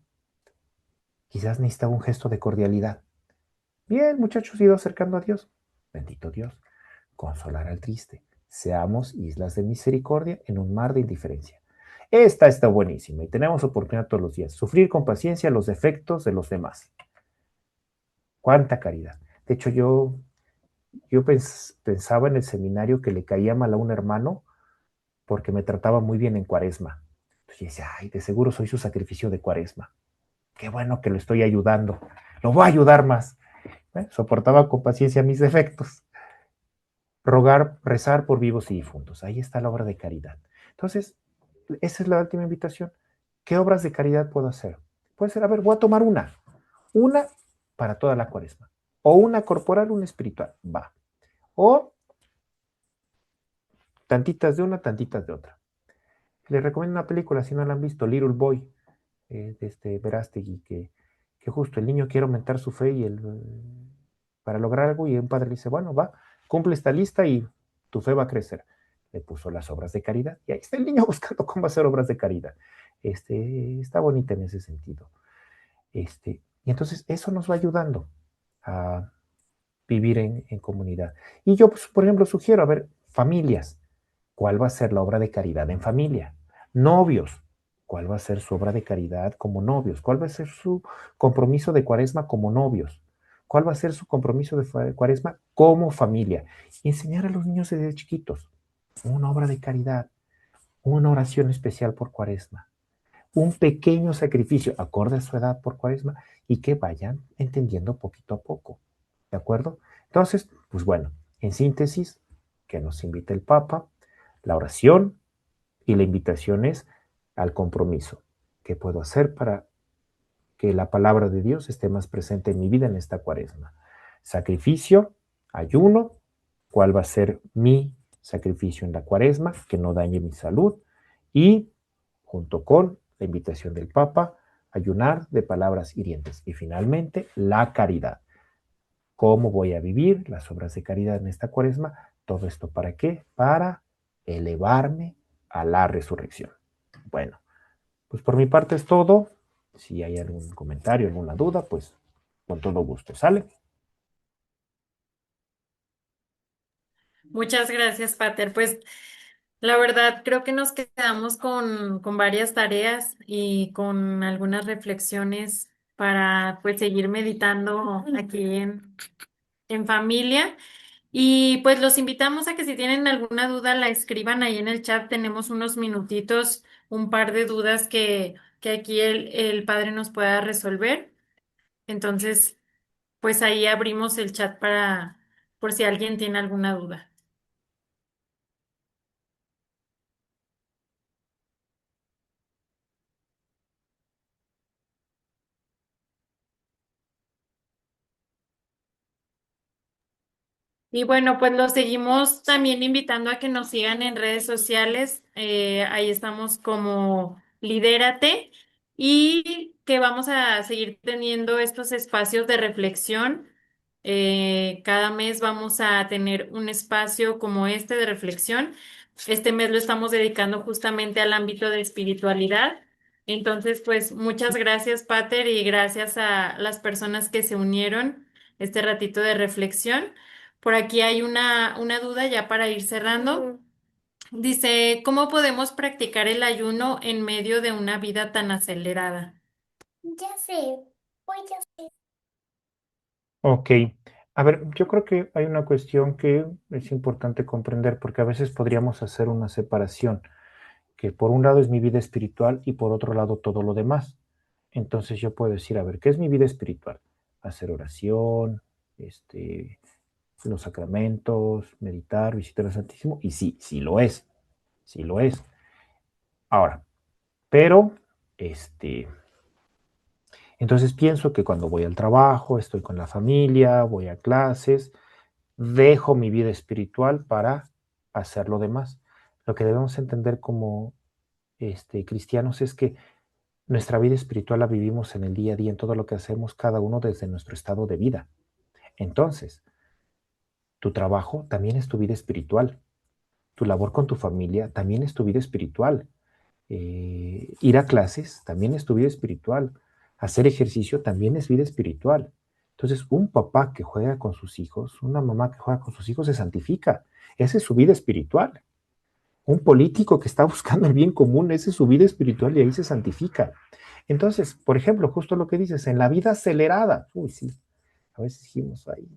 quizás necesitaba un gesto de cordialidad. Bien, muchachos, ido acercando a Dios. Bendito Dios, consolar al triste. Seamos islas de misericordia en un mar de indiferencia. Esta está buenísima y tenemos oportunidad todos los días. Sufrir con paciencia los defectos de los demás. Cuánta caridad. De hecho, yo pensaba en el seminario que le caía mal a un hermano porque me trataba muy bien en Cuaresma. Entonces yo decía, ay, de seguro soy su sacrificio de Cuaresma. Qué bueno que lo estoy ayudando. Lo voy a ayudar más. Soportaba con paciencia mis defectos. Rogar, rezar por vivos y difuntos. Ahí está la obra de caridad. Entonces, esa es la última invitación. ¿Qué obras de caridad puedo hacer? Puede ser, a ver, voy a tomar una para toda la Cuaresma. O una corporal, una espiritual. Va. O tantitas de una, tantitas de otra. Les recomiendo una película, si no la han visto, Little Boy, de Verástegui, que justo el niño quiere aumentar su fe para lograr algo y un padre le dice, bueno, va, cumple esta lista y tu fe va a crecer. Le puso las obras de caridad y ahí está el niño buscando cómo hacer obras de caridad. Está bonita en ese sentido. Y entonces eso nos va ayudando a vivir en comunidad. Y yo, pues, por ejemplo, sugiero, a ver, familias, ¿cuál va a ser la obra de caridad en familia? Novios, ¿Cuál va a ser su obra de caridad como novios? ¿Cuál va a ser su compromiso de Cuaresma como novios? ¿Cuál va a ser su compromiso de Cuaresma como familia? Y enseñar a los niños desde chiquitos una obra de caridad, una oración especial por Cuaresma, un pequeño sacrificio acorde a su edad por Cuaresma y que vayan entendiendo poquito a poco. ¿De acuerdo? Entonces, pues bueno, en síntesis, que nos invita el Papa, la oración y la invitación es al compromiso. ¿Qué puedo hacer para que la palabra de Dios esté más presente en mi vida en esta Cuaresma? Sacrificio, ayuno, ¿cuál va a ser mi sacrificio en la Cuaresma? Que no dañe mi salud y junto con la invitación del Papa, ayunar de palabras hirientes. Y finalmente, la caridad. ¿Cómo voy a vivir las obras de caridad en esta Cuaresma? ¿Todo esto para qué? Para elevarme a la resurrección. Bueno, pues por mi parte es todo. Si hay algún comentario, alguna duda, pues con todo gusto. ¿Sale? Muchas gracias, Pater. Pues la verdad creo que nos quedamos con varias tareas y con algunas reflexiones para pues seguir meditando aquí en familia. Y pues los invitamos a que si tienen alguna duda la escriban ahí en el chat. Tenemos unos minutitos, un par de dudas que aquí el padre nos pueda resolver. Entonces, pues ahí abrimos el chat para por si alguien tiene alguna duda. Y bueno, pues los seguimos también invitando a que nos sigan en redes sociales. Ahí estamos como Lidérate y que vamos a seguir teniendo estos espacios de reflexión. Cada mes vamos a tener un espacio como este de reflexión. Este mes lo estamos dedicando justamente al ámbito de espiritualidad. Entonces, pues muchas gracias, Pater, y gracias a las personas que se unieron este ratito de reflexión. Por aquí hay una duda ya para ir cerrando. Dice, ¿cómo podemos practicar el ayuno en medio de una vida tan acelerada? Ya sé, voy a... Ok. A ver, yo creo que hay una cuestión que es importante comprender porque a veces podríamos hacer una separación, que por un lado es mi vida espiritual y por otro lado todo lo demás. Entonces yo puedo decir, a ver, ¿qué es mi vida espiritual? Hacer oración, los sacramentos, meditar, visitar al Santísimo, y sí, sí lo es, sí lo es. Ahora, pero, entonces pienso que cuando voy al trabajo, estoy con la familia, voy a clases, dejo mi vida espiritual para hacer lo demás. Lo que debemos entender como cristianos es que nuestra vida espiritual la vivimos en el día a día, en todo lo que hacemos cada uno desde nuestro estado de vida. Entonces, tu trabajo también es tu vida espiritual. Tu labor con tu familia también es tu vida espiritual. Ir a clases también es tu vida espiritual. Hacer ejercicio también es vida espiritual. Entonces, un papá que juega con sus hijos, una mamá que juega con sus hijos se santifica. Esa es su vida espiritual. Un político que está buscando el bien común, esa es su vida espiritual y ahí se santifica. Entonces, por ejemplo, justo lo que dices, en la vida acelerada, uy, sí, a veces dijimos, ahí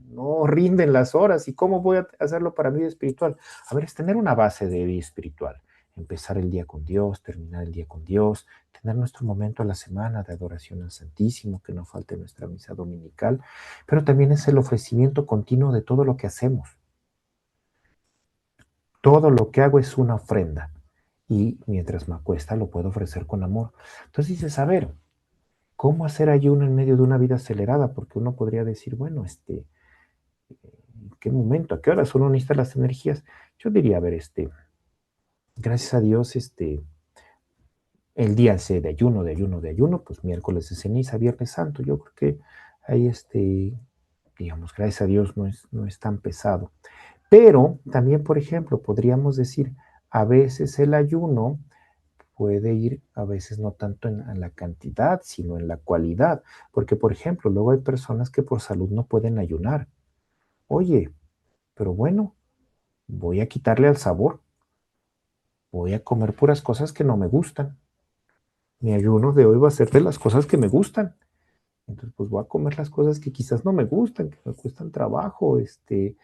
no rinden las horas, ¿y cómo voy a hacerlo para mi vida espiritual? A ver, es tener una base de vida espiritual, empezar el día con Dios, terminar el día con Dios, tener nuestro momento a la semana de adoración al Santísimo, que no falte nuestra misa dominical, pero también es el ofrecimiento continuo de todo lo que hacemos. Todo lo que hago es una ofrenda y mientras me cuesta lo puedo ofrecer con amor. Entonces dices, a ver, ¿cómo hacer ayuno en medio de una vida acelerada? Porque uno podría decir, bueno, ¿en qué momento? ¿A qué horas uno necesita las energías? Yo diría, a ver, gracias a Dios, el día C de ayuno, de ayuno, de ayuno, pues miércoles de ceniza, viernes santo, yo creo que ahí, digamos, gracias a Dios no es tan pesado. Pero también, por ejemplo, podríamos decir, a veces el ayuno puede ir, a veces no tanto en la cantidad, sino en la cualidad. Porque, por ejemplo, luego hay personas que por salud no pueden ayunar. Oye, pero bueno, voy a quitarle al sabor, voy a comer puras cosas que no me gustan. mi ayuno de hoy va a ser de las cosas que me gustan. Entonces, pues voy a comer las cosas que quizás no me gustan, que me cuestan trabajo, que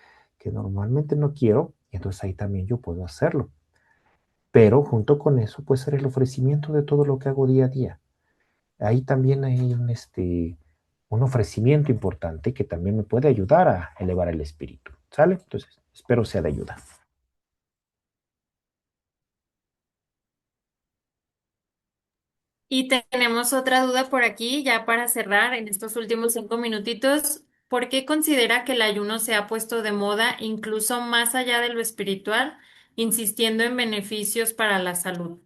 normalmente no quiero. Y entonces ahí también yo puedo hacerlo. Pero junto con eso puede ser el ofrecimiento de todo lo que hago día a día. Ahí también hay un ofrecimiento importante que también me puede ayudar a elevar el espíritu. ¿Sale? Entonces, espero sea de ayuda. Y tenemos otra duda por aquí, ya para cerrar en estos últimos 5 minutitos. ¿Por qué considera que el ayuno se ha puesto de moda incluso más allá de lo espiritual, insistiendo en beneficios para la salud?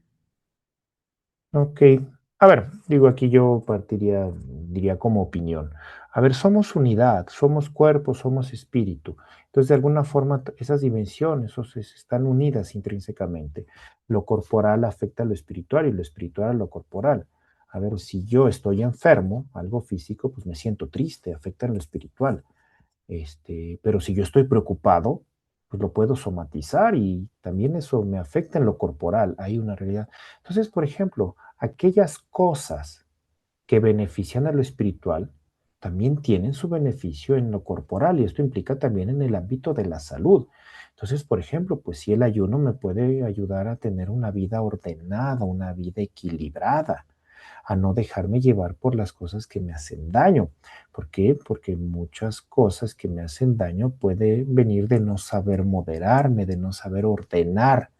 Ok, a ver, digo aquí yo partiría, diría como opinión. A ver, somos unidad, somos cuerpo, somos espíritu. Entonces, de alguna forma, esas dimensiones están unidas intrínsecamente. Lo corporal afecta a lo espiritual y lo espiritual a lo corporal. A ver, si yo estoy enfermo, algo físico, pues me siento triste, afecta en lo espiritual. Pero si yo estoy preocupado, pues lo puedo somatizar y también eso me afecta en lo corporal. Hay una realidad. Entonces, por ejemplo, aquellas cosas que benefician a lo espiritual también tienen su beneficio en lo corporal y esto implica también en el ámbito de la salud. Entonces, por ejemplo, pues si el ayuno me puede ayudar a tener una vida ordenada, una vida equilibrada, a no dejarme llevar por las cosas que me hacen daño. ¿Por qué? Porque muchas cosas que me hacen daño pueden venir de no saber moderarme, de no saber ordenar.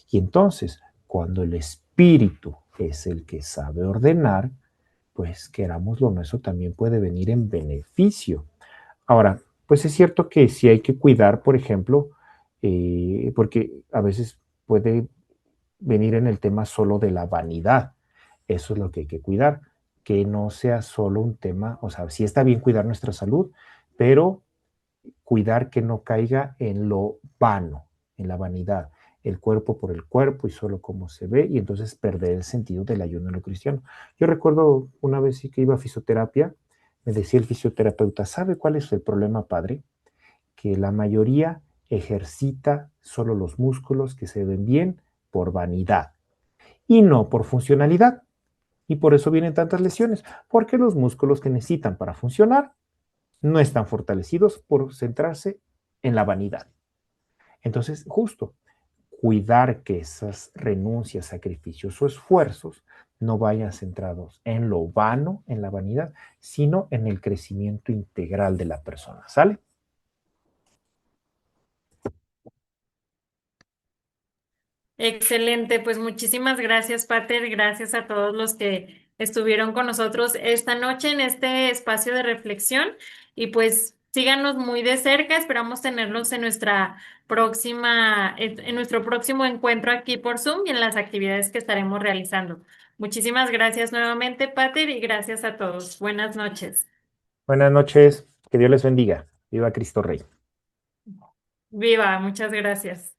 Y entonces, cuando el espíritu es el que sabe ordenar, pues querámoslo o no, eso también puede venir en beneficio. Ahora, pues es cierto que sí hay que cuidar, por ejemplo, porque a veces puede venir en el tema solo de la vanidad. Eso es lo que hay que cuidar, que no sea solo un tema, o sea, sí está bien cuidar nuestra salud, pero cuidar que no caiga en lo vano, en la vanidad, el cuerpo por el cuerpo y solo cómo se ve, y entonces perder el sentido del ayuno en lo cristiano. Yo recuerdo una vez sí que iba a fisioterapia, me decía el fisioterapeuta, ¿sabe cuál es el problema, padre? Que la mayoría ejercita solo los músculos que se ven bien por vanidad y no por funcionalidad. Y por eso vienen tantas lesiones, porque los músculos que necesitan para funcionar no están fortalecidos por centrarse en la vanidad. Entonces, justo, cuidar que esas renuncias, sacrificios o esfuerzos no vayan centrados en lo vano, en la vanidad, sino en el crecimiento integral de la persona. ¿Sale? Excelente, pues muchísimas gracias, Pater. Gracias a todos los que estuvieron con nosotros esta noche en este espacio de reflexión. Y pues síganos muy de cerca. Esperamos tenerlos en en nuestro próximo encuentro aquí por Zoom y en las actividades que estaremos realizando. Muchísimas gracias nuevamente, Pater, y gracias a todos. Buenas noches. Buenas noches, que Dios les bendiga. Viva Cristo Rey. Viva, muchas gracias.